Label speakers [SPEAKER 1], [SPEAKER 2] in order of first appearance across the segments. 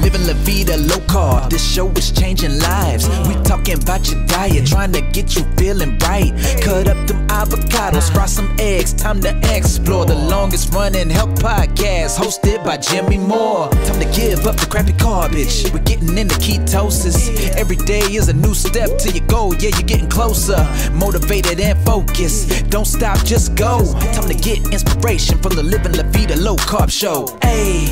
[SPEAKER 1] living La Vida low carb. This show is changing lives. We talking about your diet, trying to get you feeling right. Cut up them avocados, fry some eggs. Time to explore the longest running health podcast, hosted by Jimmy Moore. Time to give up the crappy garbage. We're getting into ketosis. Every day is a new step to your goal. Yeah, you're getting closer, motivated and focused. Don't stop, just go. Time to get inspiration from the Living La Vida Low Carb Show. Hey,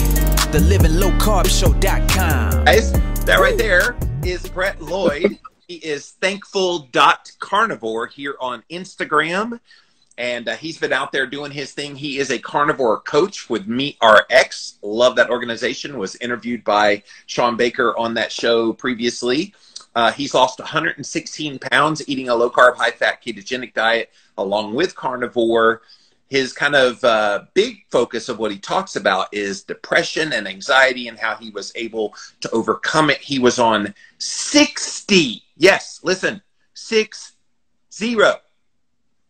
[SPEAKER 1] the livinglowcarbshow.com.
[SPEAKER 2] Guys, that right there is Brett Lloyd. He is thankful.carnivore here on Instagram. And he's been out there doing his thing. He is a carnivore coach with MeatRX. Love that organization. Was interviewed by Sean Baker on that show previously. He's lost 116 pounds eating a low-carb, high-fat ketogenic diet along with carnivore. His kind of big focus of what he talks about is depression and anxiety and how he was able to overcome it. He was on 60, yes, listen, 60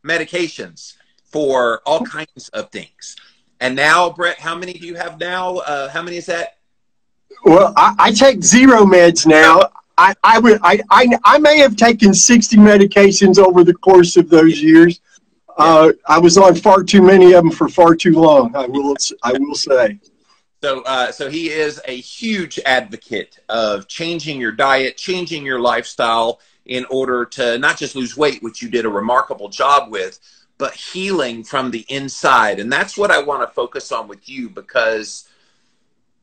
[SPEAKER 2] medications for all kinds of things. And now, Brett, how many do you have now? How many is that?
[SPEAKER 3] Well, I take 0 meds now. I may have taken 60 medications over the course of those years. I was on far too many of them for far too long. I will say.
[SPEAKER 2] So he is a huge advocate of changing your diet, changing your lifestyle in order to not just lose weight, which you did a remarkable job with, but healing from the inside. And that's what I want to focus on with you, because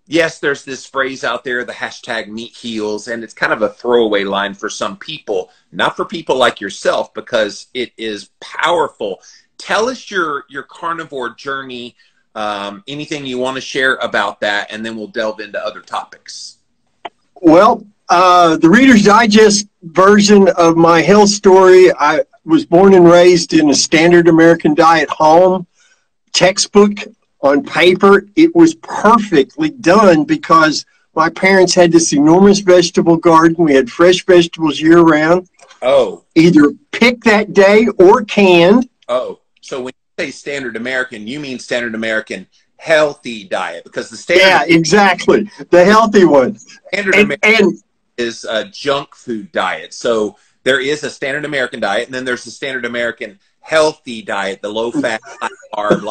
[SPEAKER 2] yes, there's this phrase out there, the hashtag meat heals, and it's kind of a throwaway line for some people, not for people like yourself, because it is powerful. Tell us your carnivore journey, anything you want to share about that, and then we'll delve into other topics.
[SPEAKER 3] Well, the Reader's Digest version of my health story, I was born and raised in a standard American diet home, textbook on paper. It was perfectly done because my parents had this enormous vegetable garden. We had fresh vegetables year-round.
[SPEAKER 2] Oh.
[SPEAKER 3] Either picked that day or canned.
[SPEAKER 2] Oh, so when you say standard American, you mean standard American healthy diet, because the standard...
[SPEAKER 3] Yeah, exactly. The healthy one.
[SPEAKER 2] Standard American is a junk food diet. So there is a standard American diet, and then there's the standard American healthy diet, the low-fat, high-carb,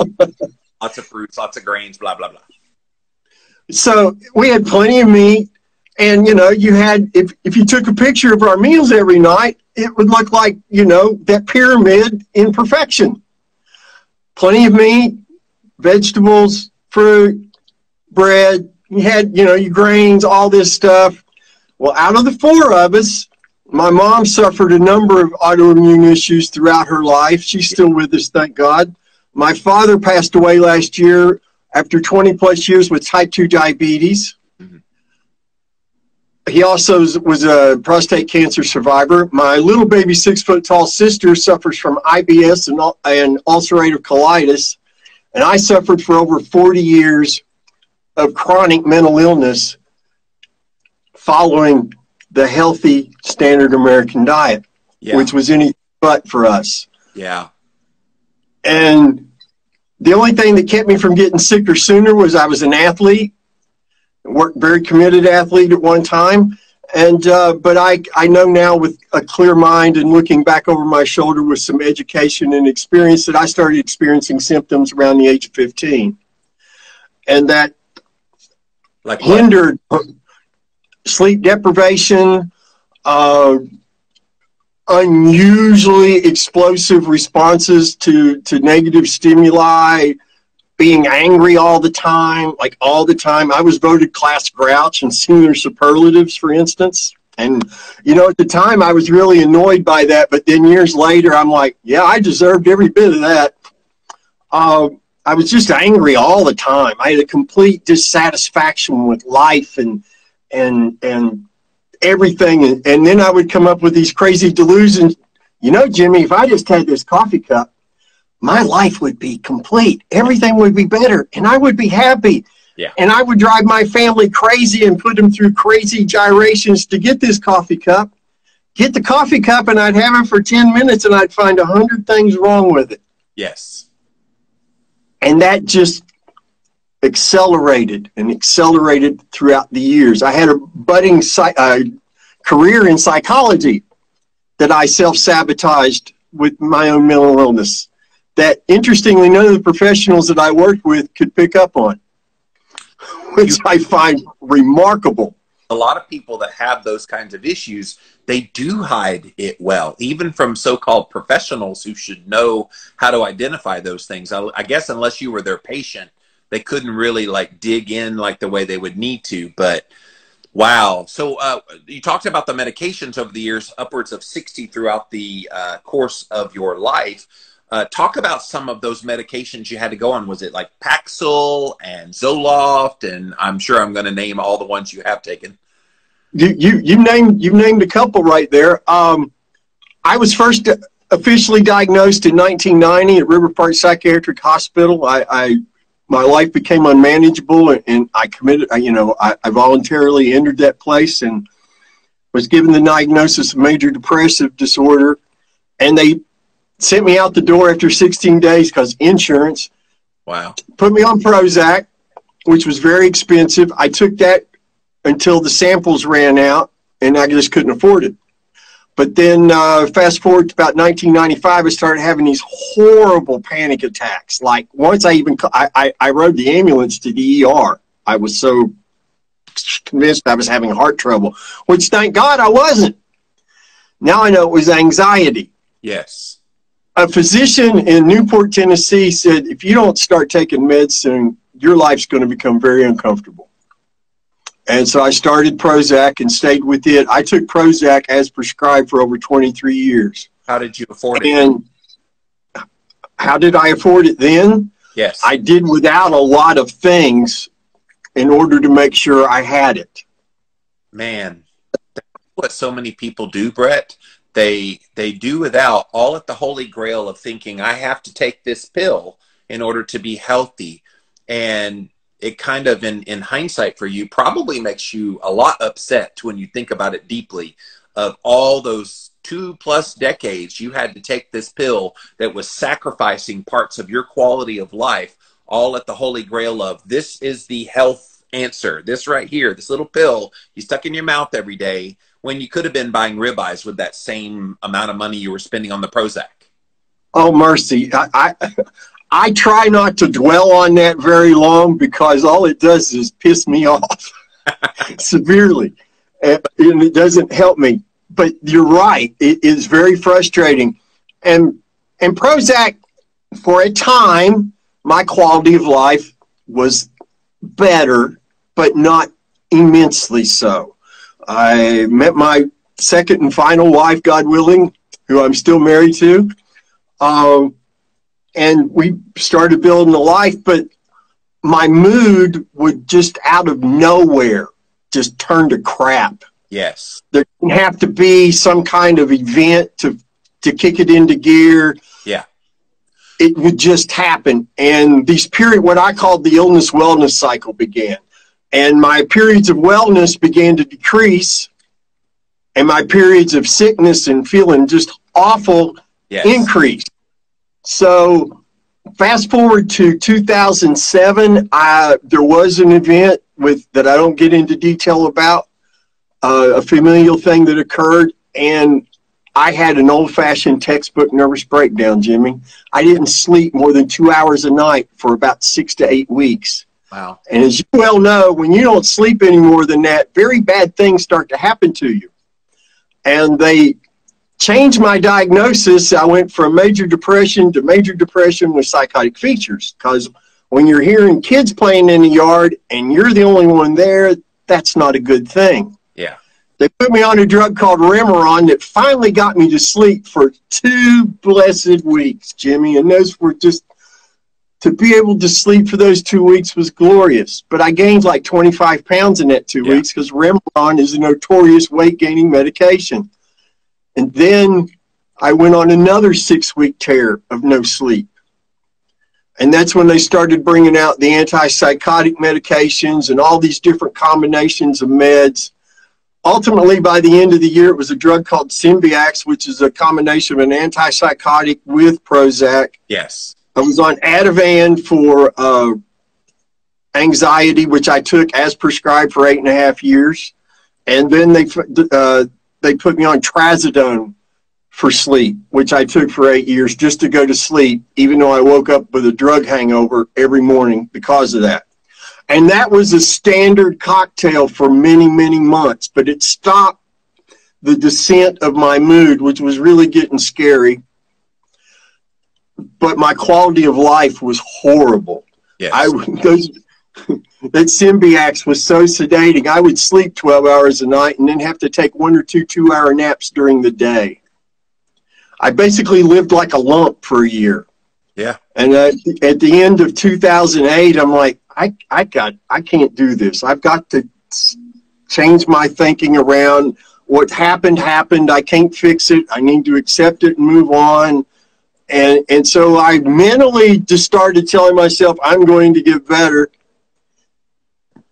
[SPEAKER 2] lots of fruits, lots of grains, blah, blah, blah.
[SPEAKER 3] So we had plenty of meat. And, you know, you had, if you took a picture of our meals every night, it would look like, you know, that pyramid in perfection. Plenty of meat, vegetables, fruit, bread. You had, you know, your grains, all this stuff. Well, out of the 4 of us, my mom suffered a number of autoimmune issues throughout her life. She's still with us, thank God. My father passed away last year after 20-plus years with type 2 diabetes. He also was a prostate cancer survivor. My little baby 6-foot-tall sister suffers from IBS and ulcerative colitis. And I suffered for over 40 years of chronic mental illness following the healthy standard American diet, which was anything but for us.
[SPEAKER 2] Yeah.
[SPEAKER 3] And the only thing that kept me from getting sicker sooner was I was an athlete. Very committed athlete at one time, and but I know now with a clear mind and looking back over my shoulder with some education and experience that I started experiencing symptoms around the age of 15, and that hindered sleep deprivation, unusually explosive responses to negative stimuli, being angry all the time, like all the time. I was voted class grouch and senior superlatives, for instance. And, you know, at the time I was really annoyed by that. But then years later, I'm like, yeah, I deserved every bit of that. I was just angry all the time. I had a complete dissatisfaction with life and everything. And then I would come up with these crazy delusions. You know, Jimmy, if I just had this coffee cup, my life would be complete. Everything would be better, and I would be happy.
[SPEAKER 2] Yeah.
[SPEAKER 3] And I would drive my family crazy and put them through crazy gyrations to get this coffee cup. Get the coffee cup, and I'd have it for 10 minutes, and I'd find 100 things wrong with it.
[SPEAKER 2] Yes.
[SPEAKER 3] And that just accelerated and accelerated throughout the years. I had a budding career in psychology that I self-sabotaged with my own mental illness that, interestingly, none of the professionals that I worked with could pick up on, which I find remarkable.
[SPEAKER 2] A lot of people that have those kinds of issues, they do hide it well, even from so-called professionals who should know how to identify those things. I guess unless you were their patient, they couldn't really like dig in like the way they would need to. But wow. So you talked about the medications over the years, upwards of 60 throughout the course of your life. Talk about some of those medications you had to go on. Was it like Paxil and Zoloft? And I'm sure I'm going to name all the ones you have taken.
[SPEAKER 3] You named a couple right there. I was first officially diagnosed in 1990 at River Park Psychiatric Hospital. My life became unmanageable, and I committed. I voluntarily entered that place and was given the diagnosis of major depressive disorder, and they sent me out the door after 16 days because insurance.
[SPEAKER 2] Wow. Put
[SPEAKER 3] me on Prozac, which was very expensive. I took that until the samples ran out, and I just couldn't afford it. But then fast forward to about 1995, I started having these horrible panic attacks. Like once I rode the ambulance to the ER. I was so convinced I was having heart trouble, which thank God I wasn't. Now I know it was anxiety.
[SPEAKER 2] Yes.
[SPEAKER 3] A physician in Newport, Tennessee said, if you don't start taking meds soon, your life's going to become very uncomfortable. And so I started Prozac and stayed with it. I took Prozac as prescribed for over 23 years.
[SPEAKER 2] How did you afford it?
[SPEAKER 3] And how did I afford it then?
[SPEAKER 2] Yes.
[SPEAKER 3] I did without a lot of things in order to make sure I had it.
[SPEAKER 2] Man, that's what so many people do, Brett. They do without, all at the holy grail of thinking, I have to take this pill in order to be healthy. And it kind of, in hindsight for you, probably makes you a lot upset when you think about it deeply, of all those 2+ decades you had to take this pill that was sacrificing parts of your quality of life, all at the holy grail of, this is the health answer. This right here, this little pill you stuck in your mouth every day, when you could have been buying ribeyes with that same amount of money you were spending on the Prozac.
[SPEAKER 3] Oh, mercy. I try not to dwell on that very long because all it does is piss me off severely, and it doesn't help me. But you're right. It is very frustrating. And Prozac, for a time, my quality of life was better, but not immensely so. I met my second and final wife, God willing, who I'm still married to. And we started building a life, but my mood would just out of nowhere just turn to crap.
[SPEAKER 2] Yes.
[SPEAKER 3] There didn't have to be some kind of event to kick it into gear.
[SPEAKER 2] Yeah.
[SPEAKER 3] It would just happen. And these what I called the illness wellness cycle began. And my periods of wellness began to decrease. And my periods of sickness and feeling just awful increased. So fast forward to 2007, there was an event that I don't get into detail about, a familial thing that occurred, and I had an old-fashioned textbook nervous breakdown, Jimmy. I didn't sleep more than 2 hours a night for about 6 to 8 weeks.
[SPEAKER 2] Wow.
[SPEAKER 3] And as you well know, when you don't sleep any more than that, very bad things start to happen to you. And they changed my diagnosis. I went from major depression to major depression with psychotic features, because when you're hearing kids playing in the yard and you're the only one there, that's not a good thing.
[SPEAKER 2] Yeah.
[SPEAKER 3] They put me on a drug called Remeron that finally got me to sleep for 2 blessed weeks, Jimmy. And those were just, to be able to sleep for those 2 weeks was glorious. But I gained like 25 pounds in that 2 weeks because Remeron is a notorious weight-gaining medication. And then I went on another 6-week tear of no sleep. And that's when they started bringing out the antipsychotic medications and all these different combinations of meds. Ultimately, by the end of the year, it was a drug called Symbiax, which is a combination of an antipsychotic with Prozac.
[SPEAKER 2] Yes.
[SPEAKER 3] I was on Ativan for anxiety, which I took as prescribed for 8.5 years. And then they put me on trazodone for sleep, which I took for 8 years just to go to sleep, even though I woke up with a drug hangover every morning because of that. And that was a standard cocktail for many, many months, but it stopped the descent of my mood, which was really getting scary. But my quality of life was horrible.
[SPEAKER 2] Yes.
[SPEAKER 3] That Symbiax was so sedating. I would sleep 12 hours a night and then have to take 1 or 2 2-hour naps during the day. I basically lived like a lump for a year.
[SPEAKER 2] Yeah.
[SPEAKER 3] And at the end of 2008, I'm like, I can't do this. I've got to change my thinking around. What happened, happened. I can't fix it. I need to accept it and move on. And so I mentally just started telling myself I'm going to get better.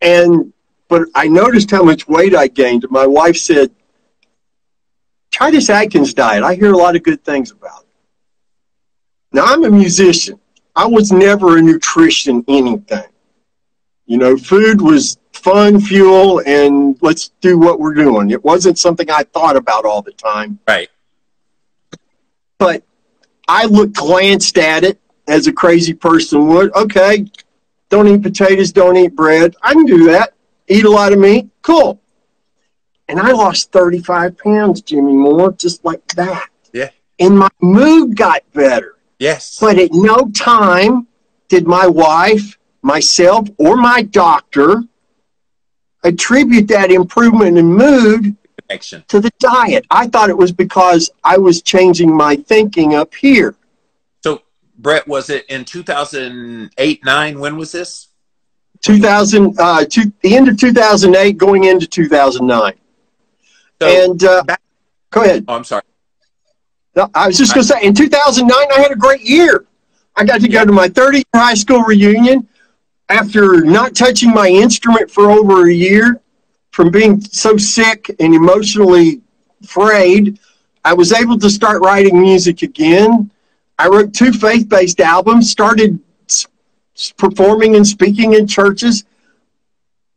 [SPEAKER 3] But I noticed how much weight I gained. My wife said, try this Atkins diet. I hear a lot of good things about it. Now, I'm a musician. I was never a nutrition anything. You know, food was fun, fuel, and let's do what we're doing. It wasn't something I thought about all the time.
[SPEAKER 2] Right.
[SPEAKER 3] But I glanced at it as a crazy person would. Okay, don't eat potatoes, don't eat bread. I can do that. Eat a lot of meat. Cool. And I lost 35 pounds, Jimmy Moore, just like that.
[SPEAKER 2] Yeah.
[SPEAKER 3] And my mood got better.
[SPEAKER 2] Yes.
[SPEAKER 3] But at no time did my wife, myself, or my doctor attribute that improvement in mood
[SPEAKER 2] Connection
[SPEAKER 3] to the diet. I thought it was because I was changing my thinking up here.
[SPEAKER 2] So, Brett, was it in 2008, 9? When was this?
[SPEAKER 3] The end of 2008, going into 2009.
[SPEAKER 2] So,
[SPEAKER 3] and go ahead.
[SPEAKER 2] Oh, I'm sorry.
[SPEAKER 3] No, I was just going to say, in 2009, I had a great year. I got to go to my 30th high school reunion after not touching my instrument for over a year. From being so sick and emotionally frayed, I was able to start writing music again. I wrote 2 faith-based albums, started performing and speaking in churches.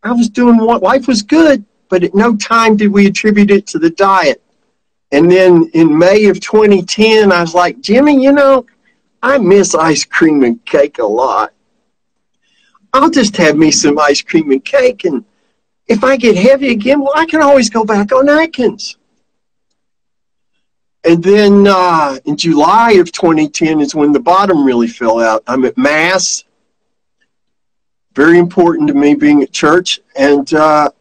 [SPEAKER 3] I was doing what life was good, but at no time did we attribute it to the diet. And then in May of 2010, I was like, Jimmy, you know, I miss ice cream and cake a lot. I'll just have me some ice cream and cake, and if I get heavy again, well, I can always go back on Atkins. And then in July of 2010 is when the bottom really fell out. I'm at Mass. Very important to me being at church. And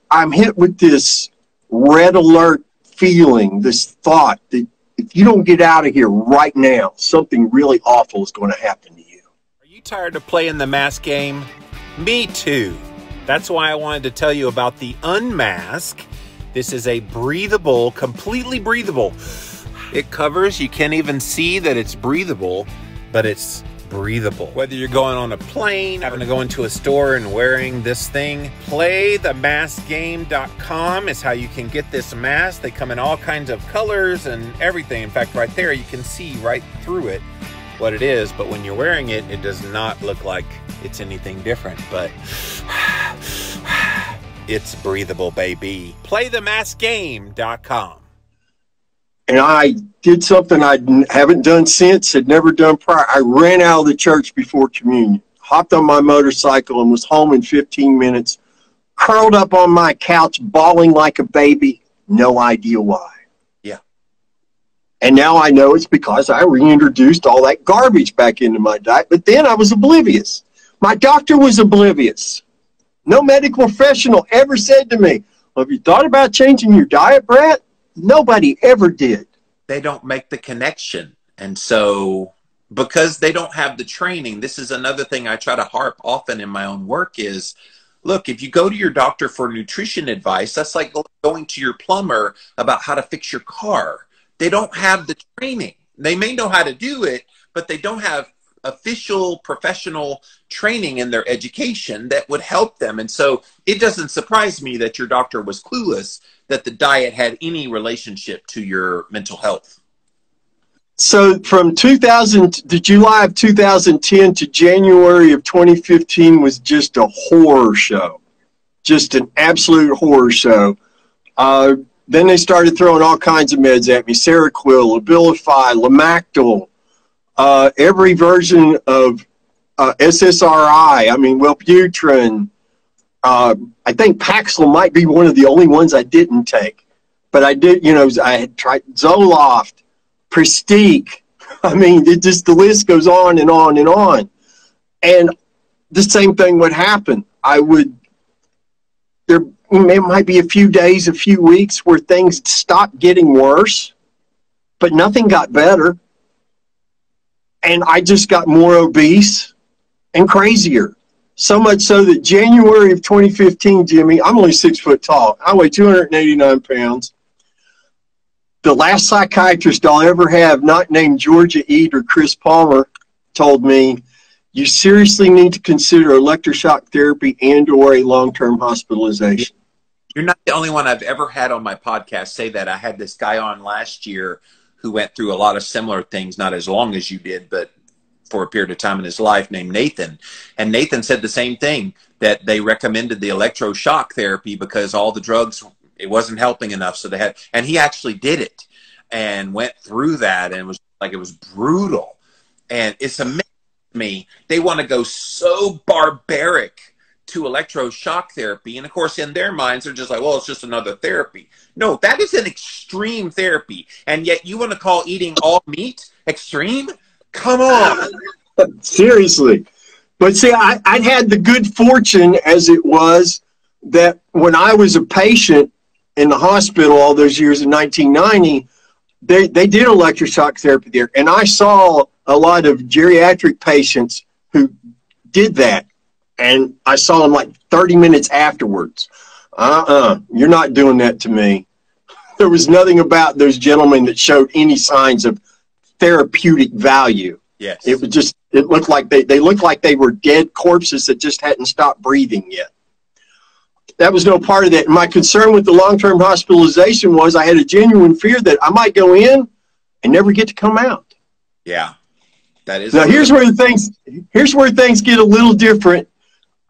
[SPEAKER 3] I'm hit with this red alert feeling, this thought that if you don't get out of here right now, something really awful is going to happen to you.
[SPEAKER 4] Are you tired of playing the mask game? Me too. That's why I wanted to tell you about the Unmask. This is a breathable, completely breathable. It covers, you can't even see that it's breathable, but it's breathable. Whether you're going on a plane, having to go into a store and wearing this thing, playthemaskgame.com is how you can get this mask. They come in all kinds of colors and everything. In fact, right there, you can see right through it what it is, but when you're wearing it, it does not look like it's anything different, but it's breathable, baby. Playthemaskgame.com.
[SPEAKER 3] And I did something I haven't done since, had never done prior. I ran out of the church before communion, hopped on my motorcycle, and was home in 15 minutes, curled up on my couch, bawling like a baby, no idea why.
[SPEAKER 2] Yeah.
[SPEAKER 3] And now I know it's because I reintroduced all that garbage back into my diet, but then I was oblivious. My doctor was oblivious. No medical professional ever said to me, well, have you thought about changing your diet, Brett? Nobody ever did.
[SPEAKER 2] They don't make the connection. And so because they don't have the training, this is another thing I try to harp often in my own work is, look, if you go to your doctor for nutrition advice, that's like going to your plumber about how to fix your car. They don't have the training. They may know how to do it, but they don't have official professional training in their education that would help them. And so it doesn't surprise me that your doctor was clueless that the diet had any relationship to your mental health.
[SPEAKER 3] So from the July of 2010 to January of 2015 was just a horror show, just an absolute horror show. Then they started throwing all kinds of meds at me: Seroquel, Abilify, Lamictal, every version of SSRI. I mean, Wellbutrin. I think Paxil might be one of the only ones I didn't take, but I did. You know, I had tried Zoloft, Prestique. I mean, the list goes on and on and on. And the same thing would happen. There might be a few days, a few weeks where things stopped getting worse, but nothing got better. And I just got more obese and crazier. So much so that January of 2015, Jimmy, I'm only 6 foot tall. I weigh 289 pounds. The last psychiatrist I'll ever have, not named Georgia Eade or Chris Palmer, told me, you seriously need to consider electroshock therapy and or a long-term hospitalization.
[SPEAKER 2] You're not the only one I've ever had on my podcast say that. I had this guy on last year who went through a lot of similar things, not as long as you did, but for a period of time in his life, named Nathan. And Nathan said the same thing, that they recommended the electroshock therapy because all the drugs, it wasn't helping enough. So they had, and he actually did it and went through that, and it was like, it was brutal. And it's amazing to me. They want to go so barbaric to electroshock therapy. And of course, in their minds, they're just like, well, it's just another therapy. No, that is an extreme therapy. And yet you want to call eating all meat extreme? Come on.
[SPEAKER 3] Seriously. But see, I'd had the good fortune, as it was, that when I was a patient in the hospital all those years in 1990, they did electroshock therapy there. And I saw a lot of geriatric patients who did that. And I saw them like 30 minutes afterwards. You're not doing that to me. There was nothing about those gentlemen that showed any signs of therapeutic value.
[SPEAKER 2] Yes.
[SPEAKER 3] It was just, it looked like they looked like they were dead corpses that just hadn't stopped breathing yet. That was no part of that. My concern with the long-term hospitalization was I had a genuine fear that I might go in and never get to come out.
[SPEAKER 2] Yeah. That is.
[SPEAKER 3] Now here's where things get a little different.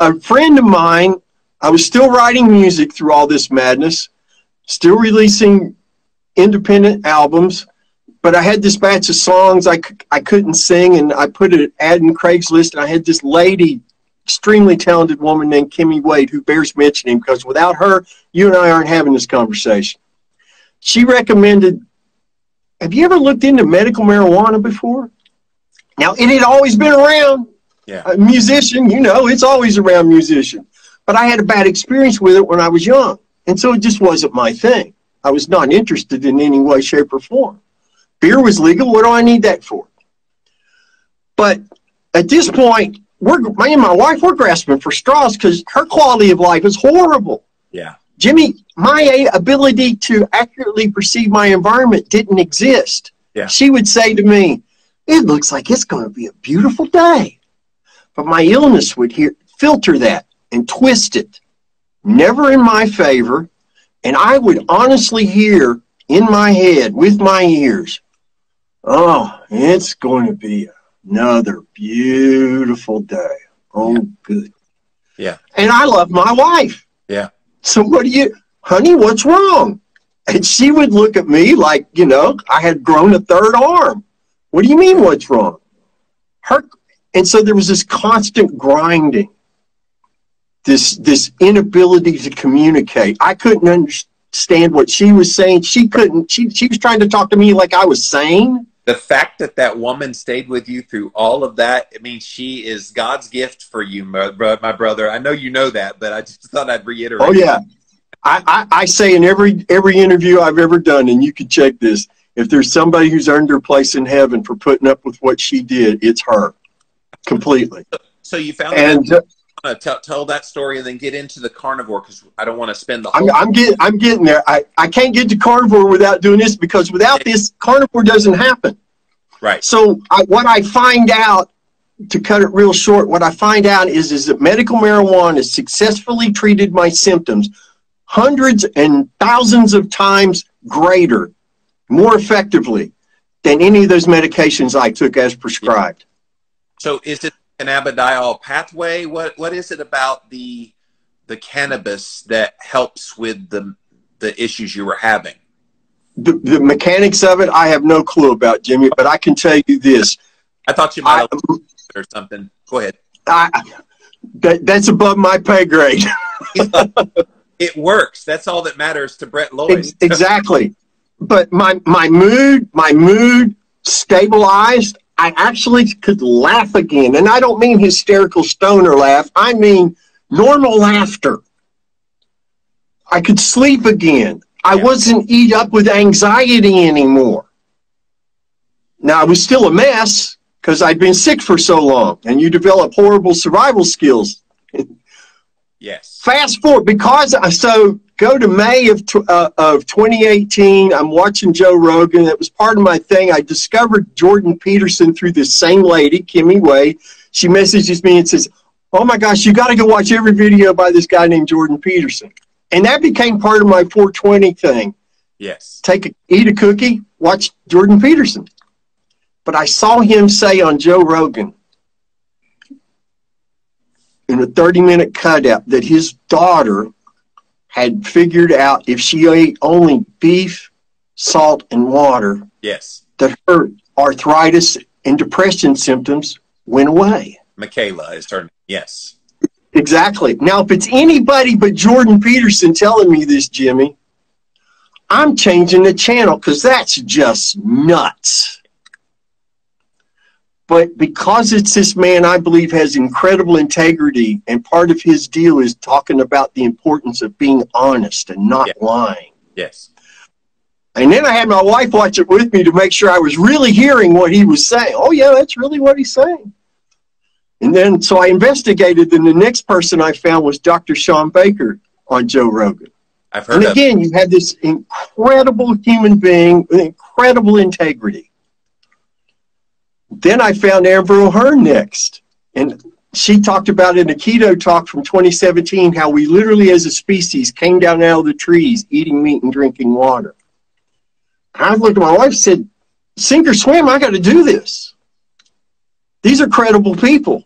[SPEAKER 3] A friend of mine, I was still writing music through all this madness, still releasing independent albums, but I had this batch of songs I couldn't sing, and I put an ad in Craigslist, and I had this lady, extremely talented woman named Kimmy Wade, who bears mentioning, because without her, you and I aren't having this conversation. She recommended, have you ever looked into medical marijuana before? Now, it had always been around.
[SPEAKER 2] Yeah.
[SPEAKER 3] A musician, you know, it's always around musician. But I had a bad experience with it when I was young. And so it just wasn't my thing. I was not interested in any way, shape, or form. Beer was legal. What do I need that for? But at this point, me and my wife, we're grasping for straws because her quality of life is horrible.
[SPEAKER 2] Yeah.
[SPEAKER 3] Jimmy, my ability to accurately perceive my environment didn't exist.
[SPEAKER 2] Yeah.
[SPEAKER 3] She would say to me, it looks like it's going to be a beautiful day. But my illness would filter that and twist it, never in my favor. And I would honestly hear in my head, with my ears, oh, it's going to be another beautiful day. Oh, yeah. Good.
[SPEAKER 2] Yeah.
[SPEAKER 3] And I love my wife.
[SPEAKER 2] Yeah.
[SPEAKER 3] So honey, what's wrong? And she would look at me like, you know, I had grown a third arm. What do you mean, what's wrong? And so there was this constant grinding, this inability to communicate. I couldn't understand what she was saying. She was trying to talk to me like I was sane.
[SPEAKER 2] The fact that that woman stayed with you through all of that, I mean, she is God's gift for you, my brother. I know you know that, but I just thought I'd reiterate.
[SPEAKER 3] Oh, yeah. I say in every interview I've ever done, and you can check this, if there's somebody who's earned her place in heaven for putting up with what she did, it's her. Completely.
[SPEAKER 2] So you found tell that story and then get into the carnivore, because I don't want to spend the whole
[SPEAKER 3] I'm getting there. I can't get to carnivore without doing this, because without this, carnivore doesn't happen.
[SPEAKER 2] Right.
[SPEAKER 3] So what I find out, to cut it real short, what I find out is that medical marijuana successfully treated my symptoms hundreds and thousands of times greater, more effectively than any of those medications I took as prescribed.
[SPEAKER 2] So is it an cannabidiol pathway? What is it about the cannabis that helps with the issues you were having?
[SPEAKER 3] The mechanics of it, I have no clue about, Jimmy, but I can tell you this.
[SPEAKER 2] I thought you might have or something. Go ahead.
[SPEAKER 3] That's above my pay grade.
[SPEAKER 2] It works. That's all that matters to Brett Lloyd.
[SPEAKER 3] Exactly. But my mood stabilized. I actually could laugh again. And I don't mean hysterical stoner laugh. I mean normal laughter. I could sleep again. I wasn't eat up with anxiety anymore. Now, I was still a mess because I'd been sick for so long, and you develop horrible survival skills.
[SPEAKER 2] Yes.
[SPEAKER 3] Fast forward, so go to May of 2018. I'm watching Joe Rogan. That was part of my thing. I discovered Jordan Peterson through this same lady, Kimmy Way. She messages me and says, "Oh my gosh, you got to go watch every video by this guy named Jordan Peterson." And that became part of my 420 thing.
[SPEAKER 2] Yes.
[SPEAKER 3] Eat a cookie, watch Jordan Peterson. But I saw him say on Joe Rogan in a 30-minute cutout that his daughter had figured out if she ate only beef, salt, and water,
[SPEAKER 2] yes,
[SPEAKER 3] that her arthritis and depression symptoms went away.
[SPEAKER 2] Michaela is her name. Yes.
[SPEAKER 3] Exactly. Now, if it's anybody but Jordan Peterson telling me this, Jimmy, I'm changing the channel because that's just nuts. But because it's this man I believe has incredible integrity, and part of his deal is talking about the importance of being honest and not lying.
[SPEAKER 2] Yes.
[SPEAKER 3] And then I had my wife watch it with me to make sure I was really hearing what he was saying. Oh, yeah, that's really what he's saying. And then, so I investigated, and the next person I found was Dr. Sean Baker on Joe Rogan.
[SPEAKER 2] I've heard of.
[SPEAKER 3] And again, you had this incredible human being with incredible integrity. Then I found Amber O'Hearn next. And she talked about in a keto talk from 2017 how we literally as a species came down out of the trees eating meat and drinking water. I looked at my wife and said, sink or swim, I got to do this. These are credible people.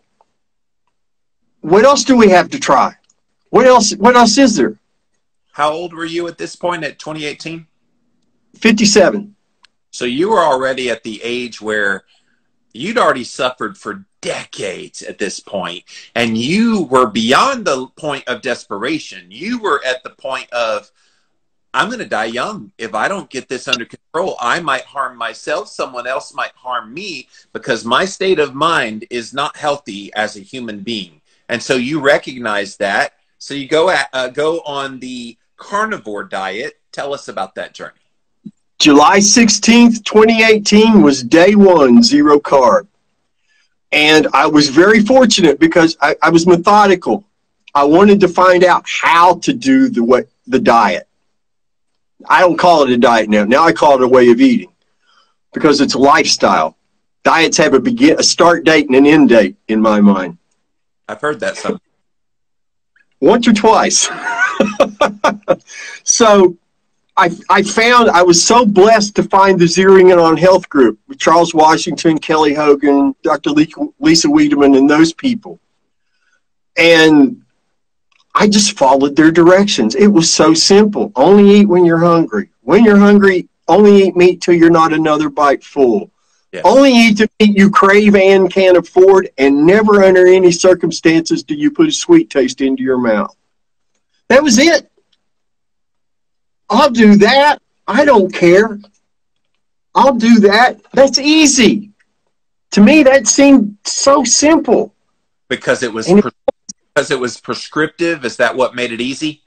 [SPEAKER 3] What else do we have to try? What else is there?
[SPEAKER 2] How old were you at this point at 2018?
[SPEAKER 3] 57.
[SPEAKER 2] So you were already at the age where you'd already suffered for decades at this point, and you were beyond the point of desperation. You were at the point of, I'm going to die young. If I don't get this under control, I might harm myself. Someone else might harm me because my state of mind is not healthy as a human being. And so you recognize that. So you go on the carnivore diet. Tell us about that journey.
[SPEAKER 3] July 16th, 2018 was day one, 0 carb. And I was very fortunate because I was methodical. I wanted to find out how to do the diet. I don't call it a diet now. Now I call it a way of eating because it's a lifestyle. Diets have a start date and an end date in my mind.
[SPEAKER 2] I've heard that some.
[SPEAKER 3] Once or twice. So I found I was so blessed to find the Zeroing In on Health group with Charles Washington, Kelly Hogan, Dr. Lisa Wiedemann, and those people. And I just followed their directions. It was so simple. Only eat when you're hungry. When you're hungry, only eat meat till you're not another bite full. Yes. Only eat the meat you crave and can afford, and never under any circumstances do you put a sweet taste into your mouth. That was it. I'll do that. I don't care. I'll do that. That's easy. To me, that seemed so simple.
[SPEAKER 2] Because it was prescriptive? Is that what made it easy?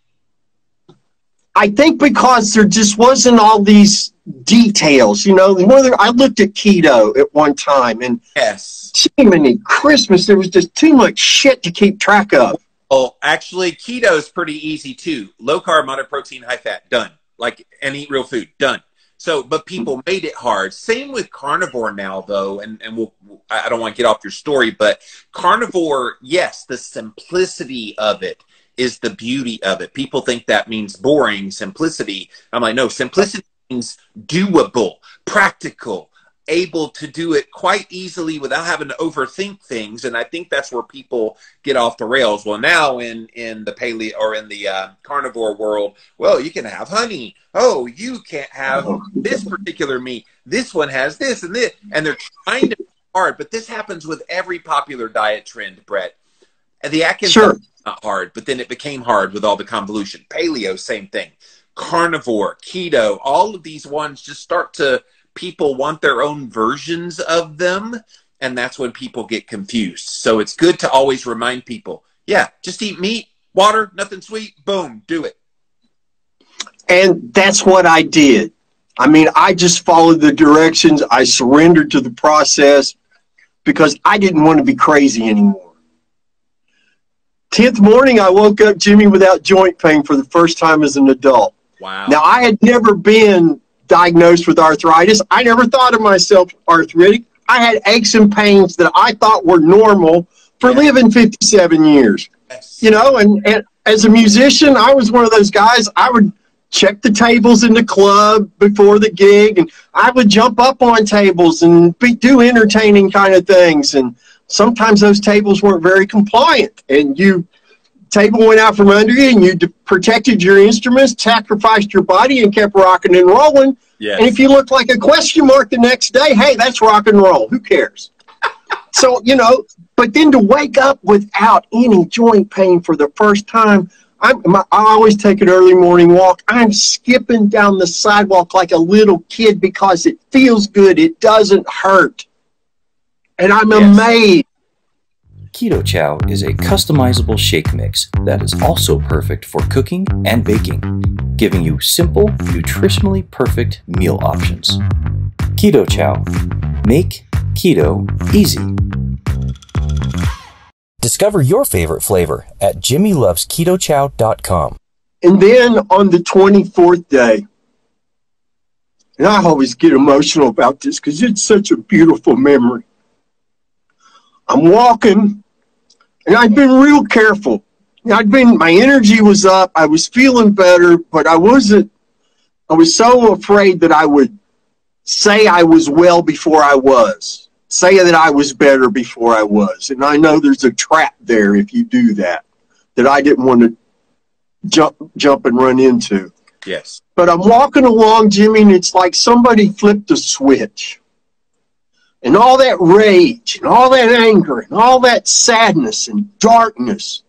[SPEAKER 3] I think because there just wasn't all these details, you know. I looked at keto at one time, and
[SPEAKER 2] yes,
[SPEAKER 3] Jiminy Christmas, there was just too much shit to keep track of.
[SPEAKER 2] Well, actually, keto is pretty easy too. Low carb, moderate protein, high fat, done. And eat real food, done. So, but people made it hard. Same with carnivore now, though, and I don't want to get off your story, but carnivore, yes, the simplicity of it is the beauty of it. People think that means boring, simplicity. I'm like, no, simplicity means doable, practical, able to do it quite easily without having to overthink things. And I think that's where people get off the rails. Well, now in the paleo or in the carnivore world, well, you can have honey. Oh, you can't have this particular meat. This one has this and this. And they're trying to be hard, but this happens with every popular diet trend, Brett. And the Atkins was not hard, but then it became hard with all the convolution. Paleo, same thing. Carnivore, keto, all of these ones just start to, people want their own versions of them, and that's when people get confused. So it's good to always remind people, yeah, just eat meat, water, nothing sweet, boom, do it.
[SPEAKER 3] And that's what I did. I mean, I just followed the directions. I surrendered to the process because I didn't want to be crazy anymore. 10th morning, I woke up, Jimmy, without joint pain for the first time as an adult.
[SPEAKER 2] Wow.
[SPEAKER 3] Now, I had never been diagnosed with arthritis. I never thought of myself arthritic. I had aches and pains that I thought were normal for living 57 years.
[SPEAKER 2] Yes.
[SPEAKER 3] You know, and as a musician, I was one of those guys, I would check the tables in the club before the gig, and I would jump up on tables and do entertaining kind of things. And sometimes those tables weren't very compliant, and table went out from under you, and you protected your instruments, sacrificed your body, and kept rocking and rolling.
[SPEAKER 2] Yes.
[SPEAKER 3] And if you looked like a question mark the next day, hey, that's rock and roll. Who cares? So, you know, but then to wake up without any joint pain for the first time, I always take an early morning walk. I'm skipping down the sidewalk like a little kid because it feels good. It doesn't hurt. And I'm amazed.
[SPEAKER 5] Keto Chow is a customizable shake mix that is also perfect for cooking and baking, giving you simple, nutritionally perfect meal options. Keto Chow. Make keto easy. Discover your favorite flavor at jimmylovesketochow.com.
[SPEAKER 3] And then on the 24th day, and I always get emotional about this because it's such a beautiful memory. I'm walking, and I'd been real careful. My energy was up. I was feeling better, but I was so afraid that I would say I was well before I was. Say that I was better before I was. And I know there's a trap there if you do that I didn't want to jump and run into.
[SPEAKER 2] Yes.
[SPEAKER 3] But I'm walking along, Jimmy, and it's like somebody flipped a switch. And all that rage and all that anger and all that sadness and darkness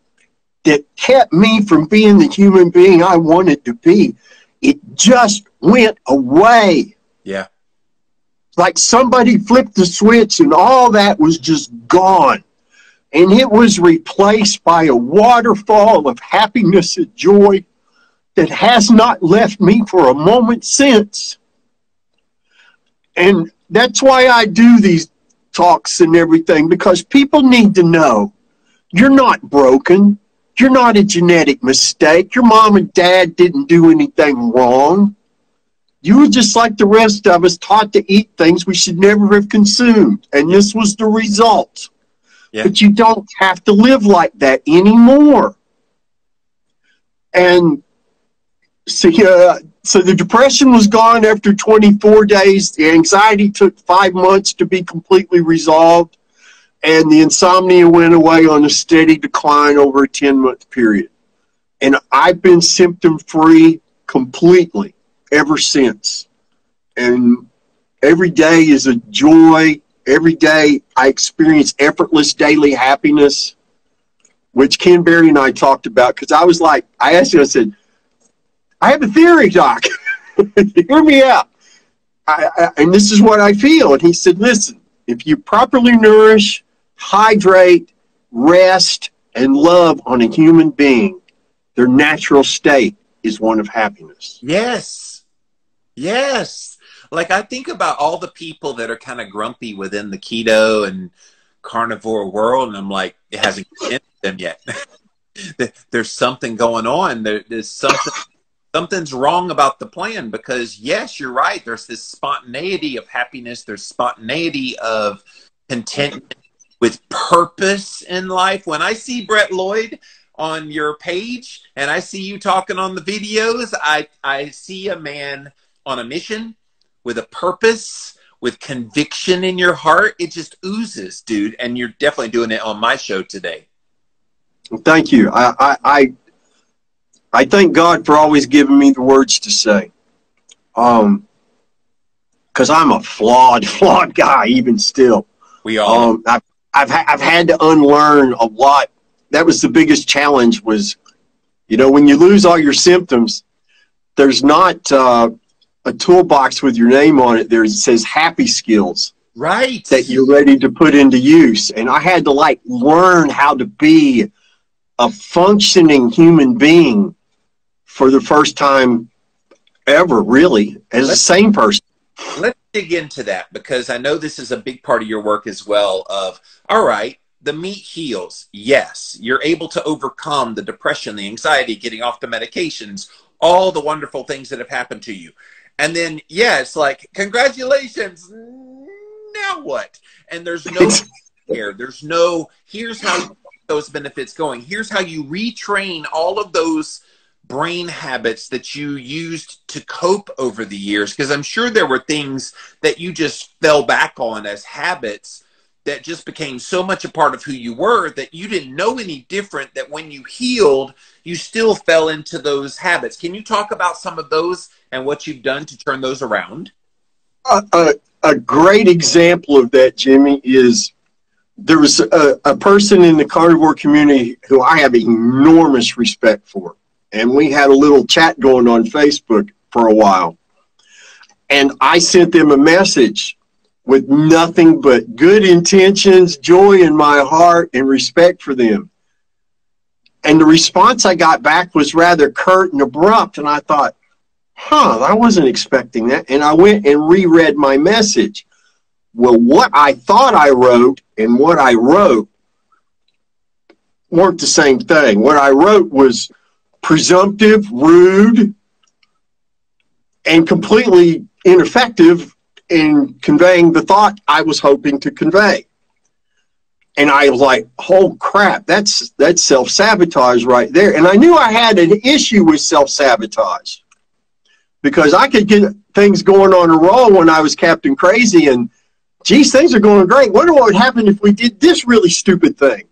[SPEAKER 3] that kept me from being the human being I wanted to be, it just went away.
[SPEAKER 2] Yeah.
[SPEAKER 3] Like somebody flipped the switch and all that was just gone. And it was replaced by a waterfall of happiness and joy that has not left me for a moment since. And that's why I do these talks and everything, because people need to know you're not broken. You're not a genetic mistake. Your mom and dad didn't do anything wrong. You were just like the rest of us, taught to eat things we should never have consumed. And this was the result. Yeah. But you don't have to live like that anymore. And so the depression was gone after 24 days. The anxiety took 5 months to be completely resolved. And the insomnia went away on a steady decline over a 10-month period. And I've been symptom-free completely ever since. And every day is a joy. Every day I experience effortless daily happiness, which Ken Berry and I talked about, because I was like, I asked him, I said, I have a theory, Doc. Hear me out. And this is what I feel. And he said, listen, if you properly nourish, hydrate, rest, and love on a human being, their natural state is one of happiness.
[SPEAKER 2] Yes. Yes. Like I think about all the people that are kind of grumpy within the keto and carnivore world, and I'm like, it hasn't hit them yet. There's something going on. There's something's wrong about the plan, because yes, you're right. There's this spontaneity of happiness. There's spontaneity of contentment with purpose in life. When I see Brett Lloyd on your page and I see you talking on the videos, I see a man on a mission with a purpose, with conviction in your heart. It just oozes, dude. And you're definitely doing it on my show today.
[SPEAKER 3] Thank you. I thank God for always giving me the words to say. Because I'm a flawed guy, even still.
[SPEAKER 2] We all.
[SPEAKER 3] I've had to unlearn a lot. That was the biggest challenge. Was, you know, when you lose all your symptoms, there's not a toolbox with your name on it. There it says happy skills.
[SPEAKER 2] Right.
[SPEAKER 3] That you're ready to put into use. And I had to like learn how to be a functioning human being for the first time ever, really, as a sane person.
[SPEAKER 2] Let's dig into that, because I know this is a big part of your work as well of, all right, the meat heals. Yes, you're able to overcome the depression, the anxiety, getting off the medications, all the wonderful things that have happened to you. And then, yeah, it's like, congratulations. Now what? And there's no care. There's no, here's how you get those benefits going. Here's how you retrain all of those brain habits that you used to cope over the years. Because I'm sure there were things that you just fell back on as habits that just became so much a part of who you were that you didn't know any different, that when you healed, you still fell into those habits. Can you talk about some of those and what you've done to turn those around?
[SPEAKER 3] A great example of that, Jimmy, is there was a person in the carnivore community who I have enormous respect for. And we had a little chat going on Facebook for a while. And I sent them a message with nothing but good intentions, joy in my heart, and respect for them. And the response I got back was rather curt and abrupt. And I thought, I wasn't expecting that. And I went and reread my message. Well, what I thought I wrote and what I wrote weren't the same thing. What I wrote was presumptive, rude, and completely ineffective in conveying the thought I was hoping to convey. And I was like, oh crap, that's self-sabotage right there. And I knew I had an issue with self-sabotage, because I could get things going on a roll when I was Captain Crazy and, geez, things are going great. Wonder what would happen if we did this really stupid thing.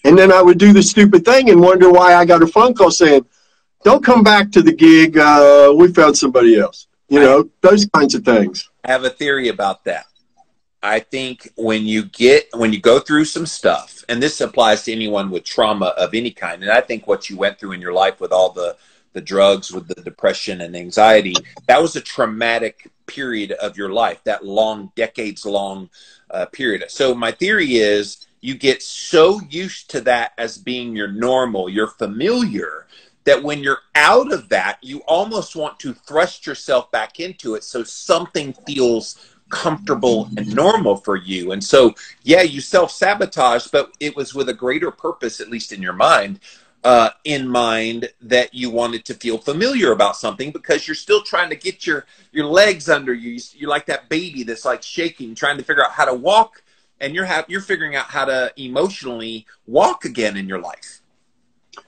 [SPEAKER 3] And then I would do the stupid thing and wonder why I got a phone call saying, don't come back to the gig. We found somebody else. You know, those kinds of things.
[SPEAKER 2] I have a theory about that. I think when you go through some stuff, and this applies to anyone with trauma of any kind, and I think what you went through in your life with all the drugs, with the depression and anxiety, that was a traumatic period of your life, that long, decades-long period. So my theory is you get so used to that as being your normal, your familiar, that when you're out of that, you almost want to thrust yourself back into it so something feels comfortable and normal for you. And so, yeah, you self-sabotage, but it was with a greater purpose, at least in your mind, that you wanted to feel familiar about something, because you're still trying to get your legs under you. You're like that baby that's like shaking, trying to figure out how to walk, and you're figuring out how to emotionally walk again in your life.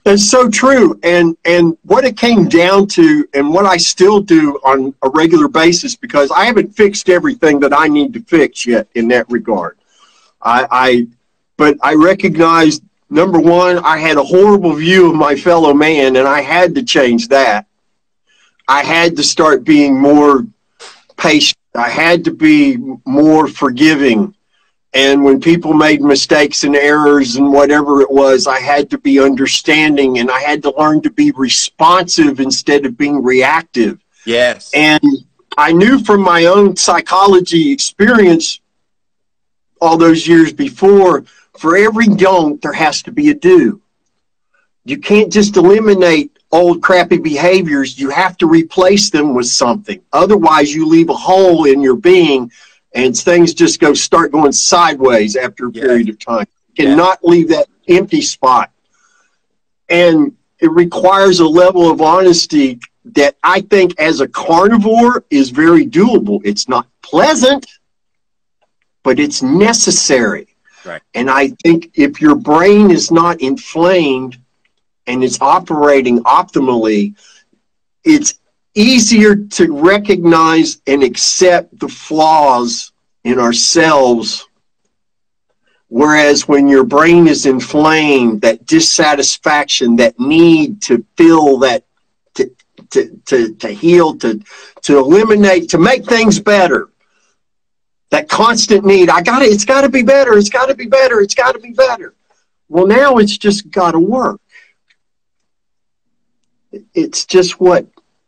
[SPEAKER 3] It's so true. And what it came down to, and what I still do on a regular basis, because I haven't fixed everything that I need to fix yet in that regard. But I recognized, number one, I had a horrible view of my fellow man, and I had to change that. I had to start being more patient. I had to be more forgiving. And when people made mistakes and errors and whatever it was, I had to be understanding, and I had to learn to be responsive instead of being reactive.
[SPEAKER 2] Yes.
[SPEAKER 3] And I knew from my own psychology experience all those years before, for every don't, there has to be a do. You can't just eliminate old crappy behaviors. You have to replace them with something. Otherwise, you leave a hole in your being, and things just start going sideways after a period of time. You cannot leave that empty spot. And it requires a level of honesty that I think as a carnivore is very doable. It's not pleasant, but it's necessary.
[SPEAKER 2] Right.
[SPEAKER 3] And I think if your brain is not inflamed and it's operating optimally, it's easier to recognize and accept the flaws in ourselves. Whereas when your brain is inflamed, that dissatisfaction, that need to feel that, to heal, to eliminate, to make things better, that constant need, it's got to be better, it's got to be better, it's got to be better. Well, now it's just got to work. It's just what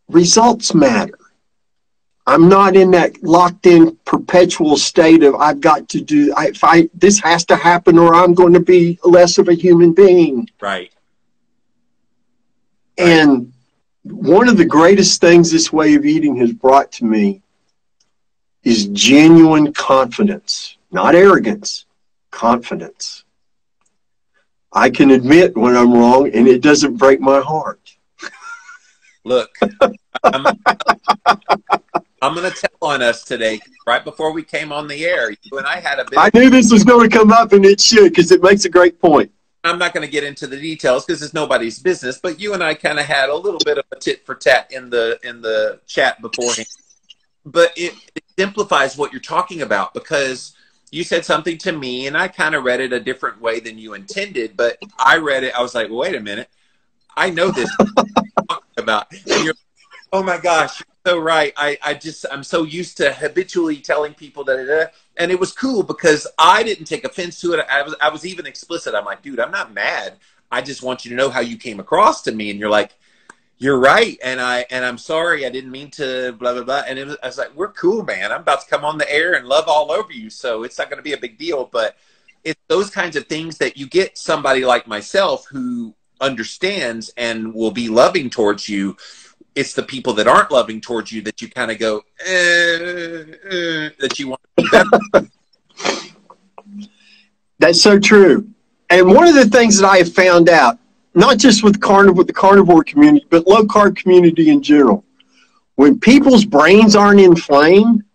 [SPEAKER 3] results matter. I'm not in that locked in perpetual state of I've got to do, this has to happen or I'm going to be less of a human being.
[SPEAKER 2] Right.
[SPEAKER 3] And one of the greatest things this way of eating has brought to me is genuine confidence, not arrogance, confidence. I can admit when I'm wrong and it doesn't break my heart.
[SPEAKER 2] Look, I'm going to tell on us today. Right before we came on the air, you and I had a bit.
[SPEAKER 3] I knew this was going to come up, and it should, because it makes a great point.
[SPEAKER 2] I'm not going to get into the details because it's nobody's business. But you and I kind of had a little bit of a tit for tat in the chat beforehand. But it simplifies what you're talking about, because you said something to me, and I kind of read it a different way than you intended. But I read it. I was like, well, wait a minute. I know this about. And you're, oh my gosh, you're so right. I'm so used to habitually telling people that, and it was cool because I didn't take offense to it. I was even explicit. I'm like, dude, I'm not mad. I just want you to know how you came across to me. And you're like, you're right. And I'm sorry. I didn't mean to blah, blah, blah. And I was like, we're cool, man. I'm about to come on the air and love all over you. So it's not going to be a big deal. But it's those kinds of things that you get somebody like myself who understands and will be loving towards you. It's the people that aren't loving towards you that you kind of go, that you want to be better.
[SPEAKER 3] That's so true. And one of the things that I have found out, not just with the carnivore community, but low-carb community in general, when people's brains aren't inflamed,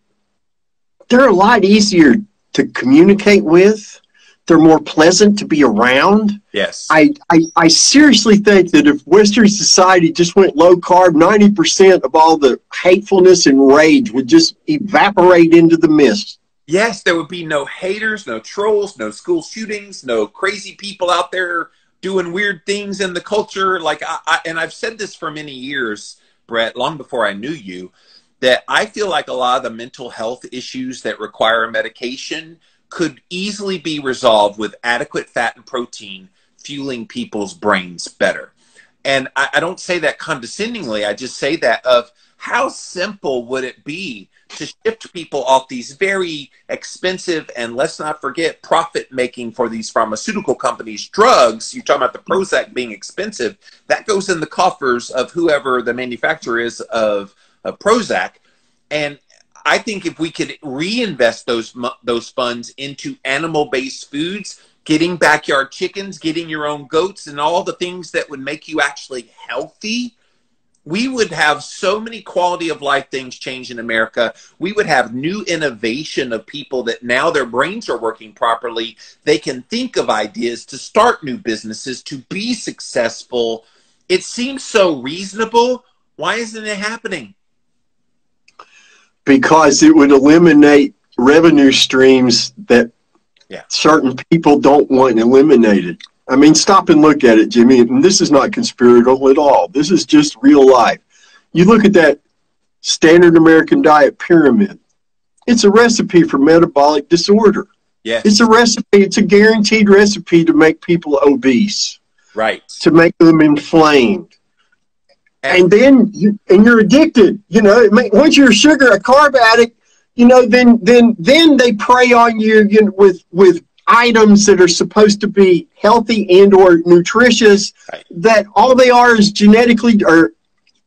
[SPEAKER 3] they're a lot easier to communicate with. They're more pleasant to be around.
[SPEAKER 2] Yes.
[SPEAKER 3] I seriously think that if Western society just went low carb, 90% of all the hatefulness and rage would just evaporate into the mist.
[SPEAKER 2] Yes, there would be no haters, no trolls, no school shootings, no crazy people out there doing weird things in the culture. Like and I've said this for many years, Brett, long before I knew you, that I feel like a lot of the mental health issues that require medication could easily be resolved with adequate fat and protein fueling people's brains better. And I don't say that condescendingly. I just say that of how simple would it be to shift people off these very expensive and, let's not forget, profit-making for these pharmaceutical companies drugs. You're talking about the Prozac being expensive. That goes in the coffers of whoever the manufacturer is of Prozac. And I think if we could reinvest those funds into animal-based foods, getting backyard chickens, getting your own goats, and all the things that would make you actually healthy, we would have so many quality of life things change in America. We would have new innovation of people that now their brains are working properly. They can think of ideas to start new businesses, to be successful. It seems so reasonable. Why isn't it happening? Because
[SPEAKER 3] it would eliminate revenue streams that certain people don't want eliminated. I mean, stop and look at it, Jimmy. And this is not conspiratorial at all. This is just real life. You look at that standard American diet pyramid. It's a recipe for metabolic disorder.
[SPEAKER 2] Yeah.
[SPEAKER 3] It's a recipe. It's a guaranteed recipe to make people obese.
[SPEAKER 2] Right.
[SPEAKER 3] To make them inflamed. And then you're addicted. You know, once you're a carb addict, you know, then they prey on you, with items that are supposed to be healthy and or nutritious, that all they are is genetically or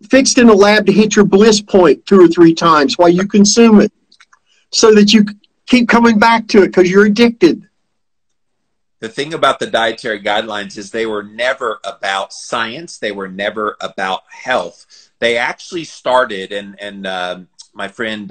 [SPEAKER 3] fixed in a lab to hit your bliss point 2 or 3 times while you consume it, so that you keep coming back to it because you're addicted.
[SPEAKER 2] The thing about the dietary guidelines is they were never about science. They were never about health. They actually started, and my friend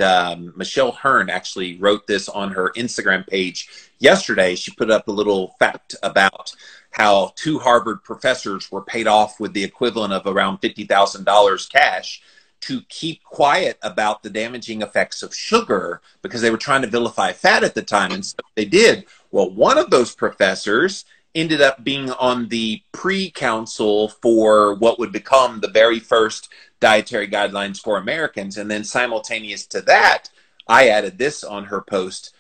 [SPEAKER 2] Michelle Hearn actually wrote this on her Instagram page yesterday. She put up a little fact about how 2 Harvard professors were paid off with the equivalent of around $50,000 cash to keep quiet about the damaging effects of sugar because they were trying to vilify fat at the time, and so they did. Well, one of those professors ended up being on the pre-council for what would become the very first dietary guidelines for Americans. And then simultaneous to that, I added this on her post.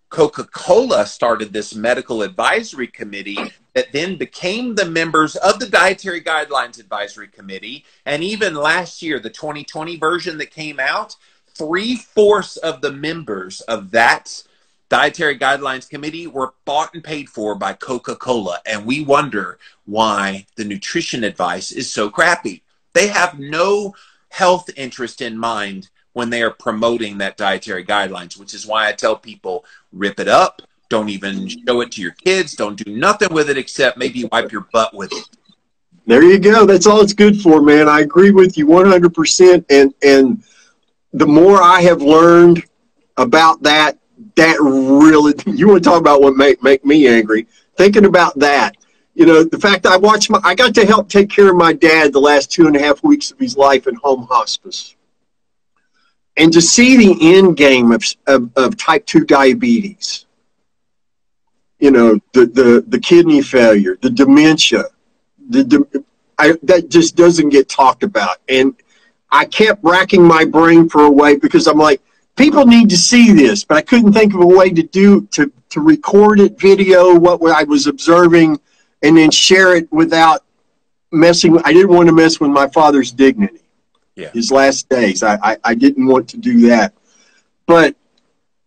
[SPEAKER 2] Coca-Cola started this medical advisory committee that then became the members of the Dietary Guidelines Advisory Committee. And even last year, the 2020 version that came out, 3/4 of the members of that Dietary Guidelines Committee were bought and paid for by Coca-Cola. And we wonder why the nutrition advice is so crappy. They have no health interest in mind when they are promoting that dietary guidelines, which is why I tell people, rip it up. Don't even show it to your kids. Don't do nothing with it except maybe wipe your butt with it.
[SPEAKER 3] There you go. That's all it's good for, man. I agree with you 100%. And the more I have learned about that really, you want to talk about what make me angry, thinking about that. You know, the fact I got to help take care of my dad the last 2.5 weeks of his life in home hospice. And to see the end game of type 2 diabetes, you know, the kidney failure, the dementia, that just doesn't get talked about. And I kept racking my brain for a way because I'm like, people need to see this, but I couldn't think of a way to record it, video what I was observing, and then share it without messing. I didn't want to mess with my father's dignity. Yeah. His last days. I didn't want to do that. But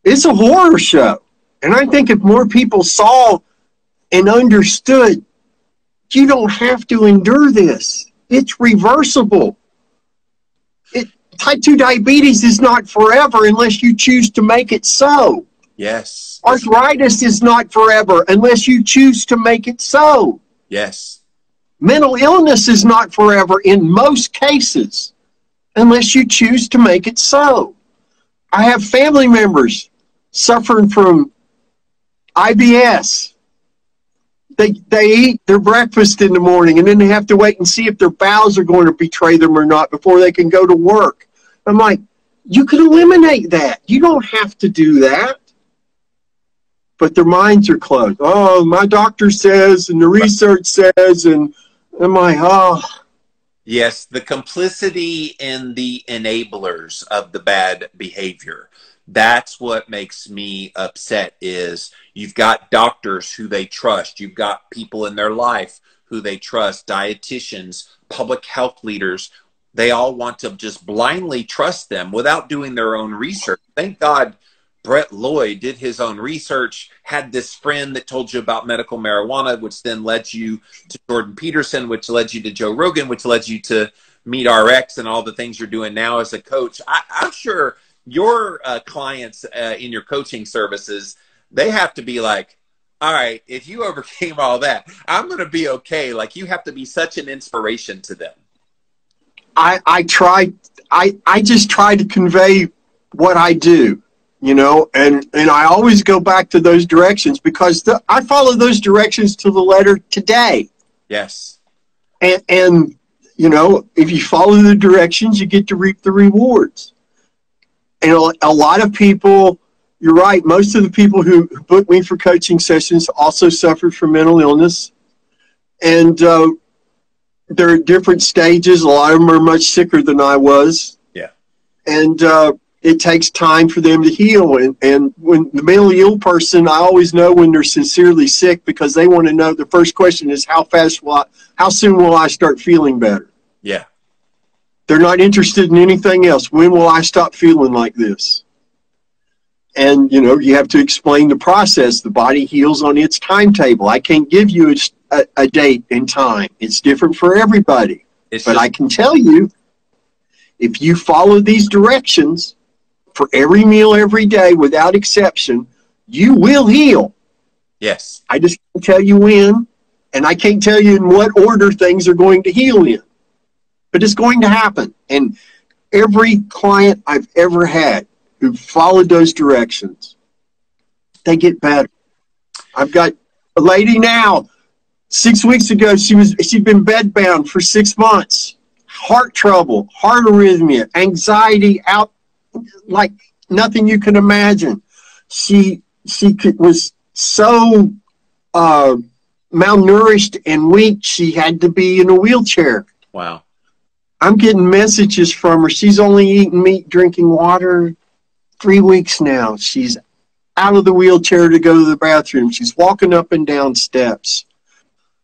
[SPEAKER 3] it's a horror show. And I think if more people saw and understood, you don't have to endure this. It's reversible. Type 2 diabetes is not forever unless you choose to make it so.
[SPEAKER 2] Yes.
[SPEAKER 3] Arthritis is not forever unless you choose to make it so.
[SPEAKER 2] Yes.
[SPEAKER 3] Mental illness is not forever in most cases unless you choose to make it so. I have family members suffering from IBS. They eat their breakfast in the morning, and then they have to wait and see if their bowels are going to betray them or not before they can go to work. I'm like, you could eliminate that. You don't have to do that. But their minds are closed. Oh, my doctor says, and the research says, and I'm like, oh.
[SPEAKER 2] Yes, the complicity in the enablers of the bad behavior. That's what makes me upset is you've got doctors who they trust. You've got people in their life who they trust, dietitians, public health leaders. They all want to just blindly trust them without doing their own research. Thank God Brett Lloyd did his own research, had this friend that told you about medical marijuana, which then led you to Jordan Peterson, which led you to Joe Rogan, which led you to MeatRX and all the things you're doing now as a coach. I'm sure your clients in your coaching services, they have to be like, all right, if you overcame all that, I'm going to be okay. Like, you have to be such an inspiration to them.
[SPEAKER 3] I just try to convey what I do, you know, and I always go back to those directions because I follow those directions to the letter today.
[SPEAKER 2] Yes.
[SPEAKER 3] And you know, if you follow the directions, you get to reap the rewards. And a lot of people, you're right, most of the people who book me for coaching sessions also suffered from mental illness. And they're at different stages. A lot of them are much sicker than I was. Yeah. And it takes time for them to heal. And when the mentally ill person, I always know when they're sincerely sick because they want to know, the first question is, how soon will I start feeling better?
[SPEAKER 2] Yeah.
[SPEAKER 3] They're not interested in anything else. When will I stop feeling like this? And, you know, you have to explain the process. The body heals on its timetable. I can't give you a date and time. It's different for everybody. But I can tell you, if you follow these directions for every meal every day without exception, you will heal.
[SPEAKER 2] Yes.
[SPEAKER 3] I just can't tell you when, and I can't tell you in what order things are going to heal in. But it's going to happen. And every client I've ever had who followed those directions, they get better. I've got a lady now, 6 weeks ago, she'd been bedbound for 6 months. heart trouble, heart arrhythmia, anxiety out like nothing you can imagine. She was so malnourished and weak, she had to be in a wheelchair.
[SPEAKER 2] Wow.
[SPEAKER 3] I'm getting messages from her. She's only eating meat, drinking water 3 weeks now. She's out of the wheelchair to go to the bathroom. She's walking up and down steps.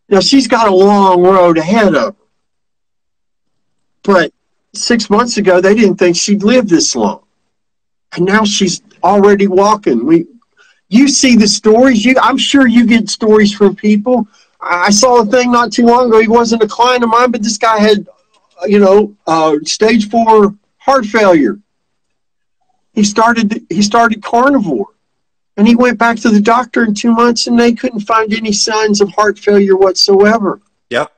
[SPEAKER 3] Now, she's got a long road ahead of her. But 6 months ago, they didn't think she'd live this long. And now she's already walking. You see the stories. I'm sure you get stories from people. I saw a thing not too long ago. He wasn't a client of mine, but this guy had, stage 4 heart failure. He started carnivore. And he went back to the doctor in 2 months, and they couldn't find any signs of heart failure whatsoever.
[SPEAKER 2] Yep.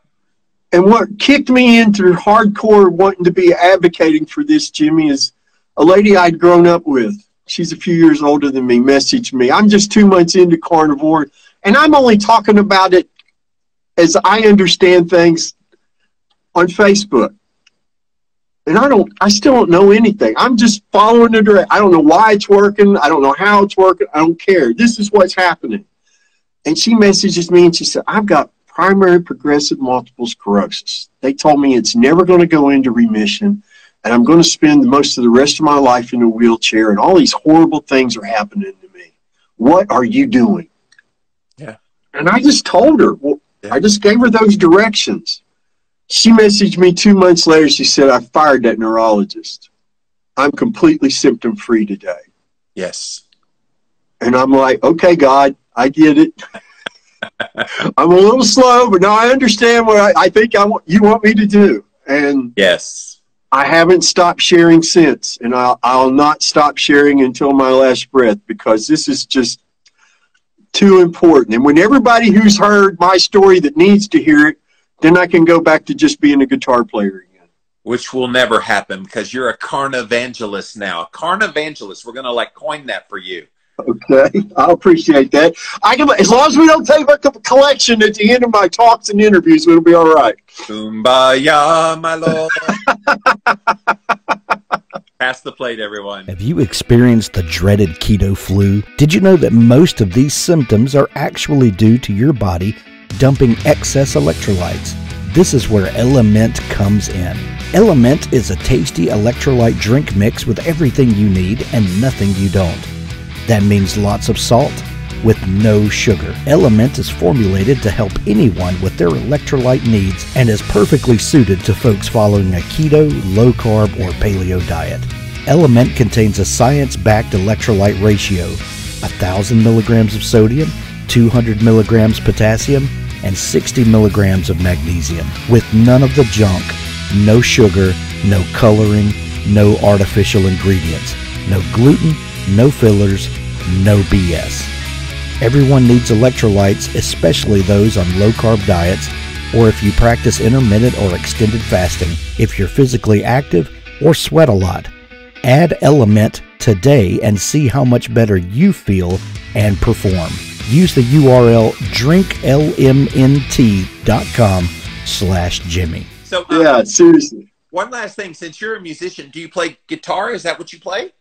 [SPEAKER 3] And what kicked me into hardcore wanting to be advocating for this, Jimmy, is a lady I'd grown up with. She's a few years older than me, messaged me. I'm just 2 months into carnivore, and I'm only talking about it as I understand things on Facebook. And I still don't know anything. I'm just following the direct. I don't know why it's working. I don't know how it's working. I don't care. This is what's happening. And she messages me and she said, I've got primary progressive multiple sclerosis. They told me it's never going to go into remission, and I'm going to spend most of the rest of my life in a wheelchair, and all these horrible things are happening to me. What are you doing?
[SPEAKER 2] Yeah.
[SPEAKER 3] And I just told her. Well, yeah. I just gave her those directions. She messaged me 2 months later. She said, I fired that neurologist. I'm completely symptom-free today.
[SPEAKER 2] Yes.
[SPEAKER 3] And I'm like, okay, God, I get it. I'm a little slow, but now I understand what I think you want me to do. And
[SPEAKER 2] yes,
[SPEAKER 3] I haven't stopped sharing since. And I'll not stop sharing until my last breath, because this is just too important. And when everybody who's heard my story that needs to hear it, then I can go back to just being a guitar player again.
[SPEAKER 2] Which will never happen, because you're a carnivangelist now. A carnivangelist. We're going to coin that for you.
[SPEAKER 3] Okay. I appreciate that. As long as we don't take a collection at the end of my talks and interviews, it'll be all right.
[SPEAKER 2] Kumbaya, my Lord. Pass the plate, everyone.
[SPEAKER 6] Have you experienced the dreaded keto flu? Did you know that most of these symptoms are actually due to your body dumping excess electrolytes? This is where Element comes in. Element is a tasty electrolyte drink mix with everything you need and nothing you don't. That means lots of salt with no sugar. Element is formulated to help anyone with their electrolyte needs and is perfectly suited to folks following a keto, low-carb, or paleo diet. Element contains a science-backed electrolyte ratio, 1,000 milligrams of sodium, 200 milligrams potassium, and 60 milligrams of magnesium, with none of the junk, no sugar, no coloring, no artificial ingredients, no gluten, no fillers, no BS. Everyone needs electrolytes, especially those on low-carb diets, or if you practice intermittent or extended fasting, if you're physically active, or sweat a lot. Add Element today and see how much better you feel and perform. Use the URL drinklmnt.com/Jimmy.
[SPEAKER 2] So,
[SPEAKER 3] yeah, seriously.
[SPEAKER 2] One last thing. Since you're a musician, do you play guitar? Is that what you play?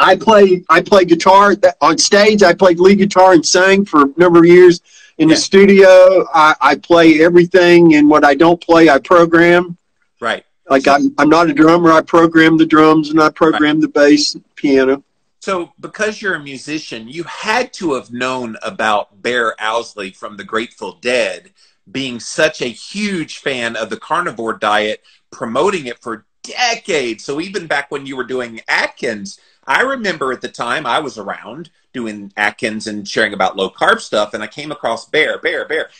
[SPEAKER 3] I play guitar on stage. I played lead guitar and sang for a number of years. In the studio, I play everything, and what I don't play, I program.
[SPEAKER 2] Right.
[SPEAKER 3] Like I'm not a drummer. I program the drums, and I program the bass, piano.
[SPEAKER 2] So because you're a musician, you had to have known about Bear Owsley from the Grateful Dead, being such a huge fan of the carnivore diet, promoting it for decades. So even back when you were doing Atkins, I remember at the time I was around doing Atkins and sharing about low-carb stuff, and I came across Bear.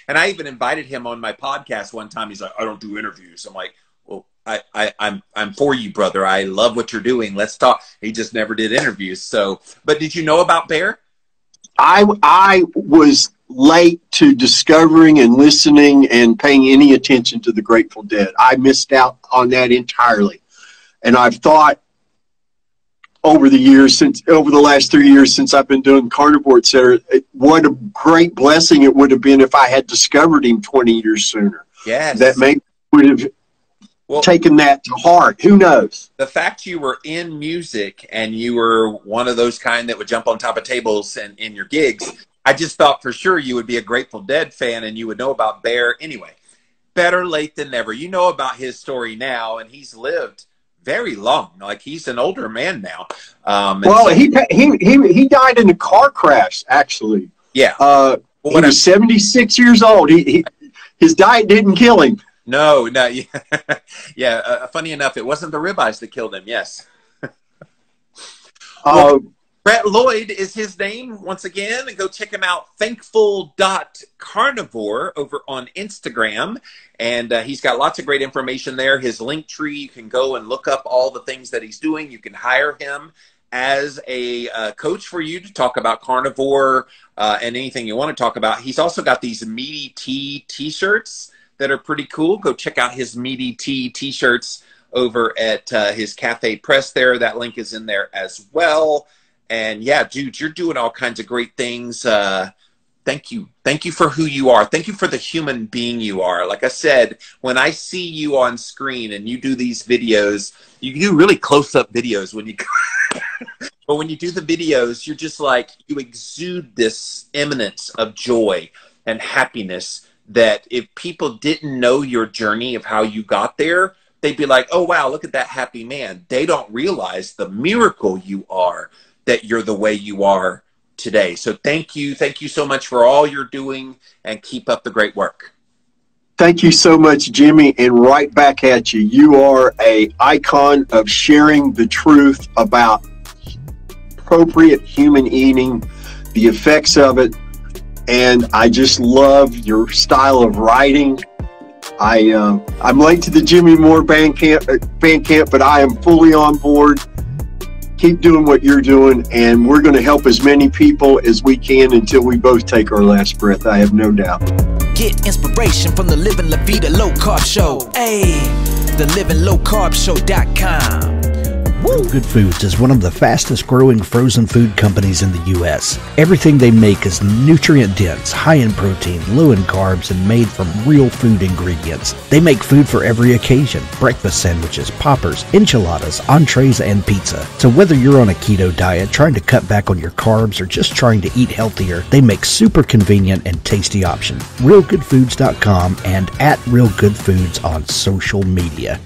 [SPEAKER 2] And I even invited him on my podcast one time. He's like, I don't do interviews. I'm like, well, I'm for you, brother. I love what you're doing. Let's talk. He just never did interviews. So, but did you know about Bear?
[SPEAKER 3] I was late to discovering and listening and paying any attention to the Grateful Dead. I missed out on that entirely. And I've thought over the last 3 years since I've been doing carnivore, et cetera, what a great blessing it would have been if I had discovered him 20 years sooner.
[SPEAKER 2] Yes.
[SPEAKER 3] That maybe would have taken that to heart. Who knows?
[SPEAKER 2] The fact you were in music and you were one of those kind that would jump on top of tables and in your gigs, I just thought for sure you would be a Grateful Dead fan and you would know about Bear. Anyway, better late than never. You know about his story now, and he's lived very long. Like, he's an older man now.
[SPEAKER 3] Well, he died in a car crash, actually.
[SPEAKER 2] Yeah.
[SPEAKER 3] He was 76 years old. His diet didn't kill him.
[SPEAKER 2] No. Yeah. Funny enough, it wasn't the ribeyes that killed him. Yes. Brett Lloyd is his name once again. And go check him out. Thankful.carnivore over on Instagram. And he's got lots of great information there. His link tree, you can go and look up all the things that he's doing. You can hire him as a coach for you to talk about carnivore and anything you want to talk about. He's also got these Meaty Tea t-shirts that are pretty cool. Go check out his Meaty Tea t-shirts over at his Cafe Press there. That link is in there as well. And yeah, dude, you're doing all kinds of great things. Thank you. Thank you for who you are. Thank you for the human being you are. Like I said, when I see you on screen and you do these videos, you do really close-up videos when you but when you do the videos, you're just like, you exude this eminence of joy and happiness that if people didn't know your journey of how you got there, they'd be like, oh, wow, look at that happy man. They don't realize the miracle you are, that you're the way you are today. So thank you. Thank you so much for all you're doing, and keep up the great work.
[SPEAKER 3] Thank you so much, Jimmy, and right back at you. You are an icon of sharing the truth about appropriate human eating, the effects of it, and I just love your style of writing. I'm late to the Jimmy Moore fan camp, but I am fully on board. Keep doing what you're doing, and we're going to help as many people as we can until we both take our last breath. I have no doubt.
[SPEAKER 1] Get inspiration from the Living La Vida Low Carb Show. Hey, the livinglowcarbshow.com.
[SPEAKER 6] Real Good Foods is one of the fastest growing frozen food companies in the U.S. Everything they make is nutrient dense, high in protein, low in carbs, and made from real food ingredients. They make food for every occasion: breakfast sandwiches, poppers, enchiladas, entrees, and pizza. So whether you're on a keto diet, trying to cut back on your carbs, or just trying to eat healthier, they make super convenient and tasty options. RealGoodFoods.com and @RealGoodFoods on social media.